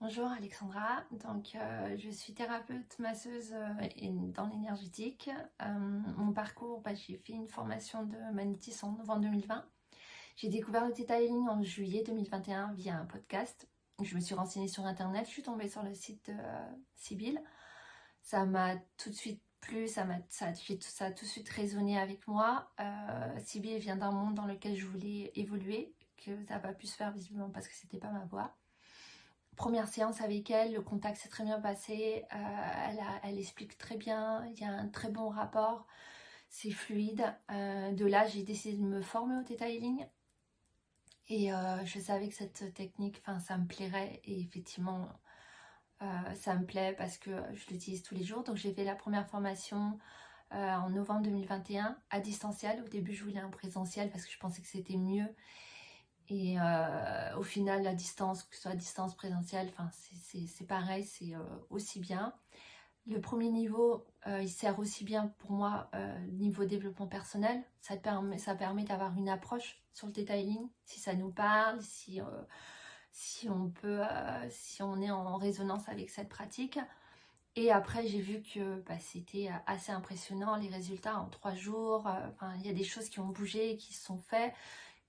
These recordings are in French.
Bonjour Alexandra, je suis thérapeute masseuse dans l'énergétique. Mon parcours, j'ai fait une formation de magnétisme en novembre 2020. J'ai découvert le Theta Healing en juillet 2021 via un podcast. Je me suis renseignée sur internet, je suis tombée sur le site de Sybille. Ça m'a tout de suite plu, ça a tout de suite résonné avec moi. Sybille vient d'un monde dans lequel je voulais évoluer, que ça n'a pas pu se faire visiblement parce que c'était pas ma voie. Première séance avec elle, le contact s'est très bien passé, elle explique très bien, il y a un très bon rapport, c'est fluide. De là, j'ai décidé de me former au Theta Healing et je savais que cette technique, ça me plairait et effectivement, ça me plaît parce que je l'utilise tous les jours. Donc j'ai fait la première formation en novembre 2021 à distanciel. Au début, je voulais un présentiel parce que je pensais que c'était mieux. Et au final, la distance, que ce soit à distance présentielle, c'est pareil, c'est aussi bien. Le premier niveau, il sert aussi bien pour moi niveau développement personnel. Ça permet d'avoir une approche sur le Theta Healing, si ça nous parle, si on est en résonance avec cette pratique. Et après, j'ai vu que c'était assez impressionnant, les résultats en 3 jours. Il y a des choses qui ont bougé, qui se sont faites,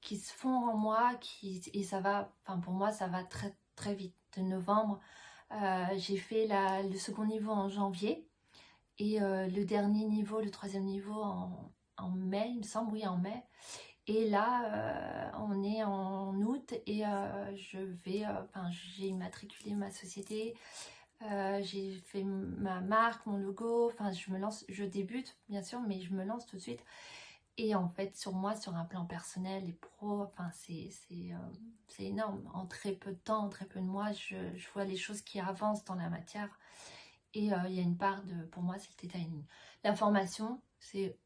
qui se font en moi, et ça va, pour moi, ça va très très vite. De novembre, j'ai fait le second niveau en janvier et le dernier niveau, le troisième niveau en mai, il me semble, oui, en mai. Et là, on est en août et j'ai immatriculé ma société, j'ai fait ma marque, mon logo, je me lance, je débute bien sûr, mais je me lance tout de suite. Et en fait, sur moi, sur un plan personnel et pro, c'est énorme. En très peu de temps, en très peu de mois, je vois les choses qui avancent dans la matière. Et il y a une part pour moi, c'est le Theta Healing. La formation, c'est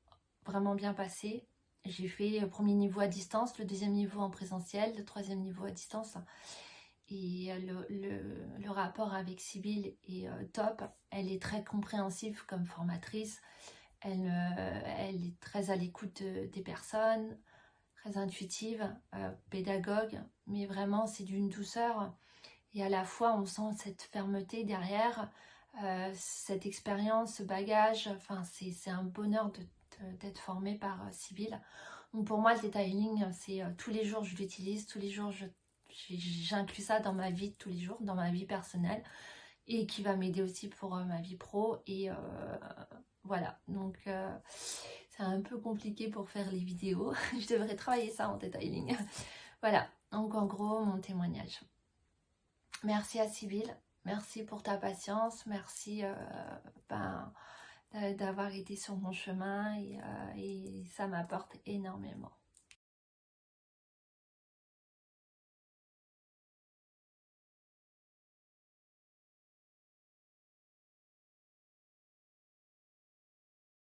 vraiment bien passé. J'ai fait le premier niveau à distance, le deuxième niveau en présentiel, le troisième niveau à distance. Et le rapport avec Sybille est top. Elle est très compréhensive comme formatrice. Elle est très à l'écoute des personnes, très intuitive, pédagogue, mais vraiment c'est d'une douceur. Et à la fois on sent cette fermeté derrière, cette expérience, ce bagage. C'est un bonheur d'être formée par Sybille. Donc pour moi le Theta Healing, c'est tous les jours je l'utilise, tous les jours j'inclus ça dans ma vie de tous les jours, dans ma vie personnelle, et qui va m'aider aussi pour ma vie pro. Et voilà, donc c'est un peu compliqué pour faire les vidéos. Je devrais travailler ça en Theta Healing. Voilà, donc en gros mon témoignage. Merci à Sybille, merci pour ta patience, merci d'avoir été sur mon chemin et ça m'apporte énormément.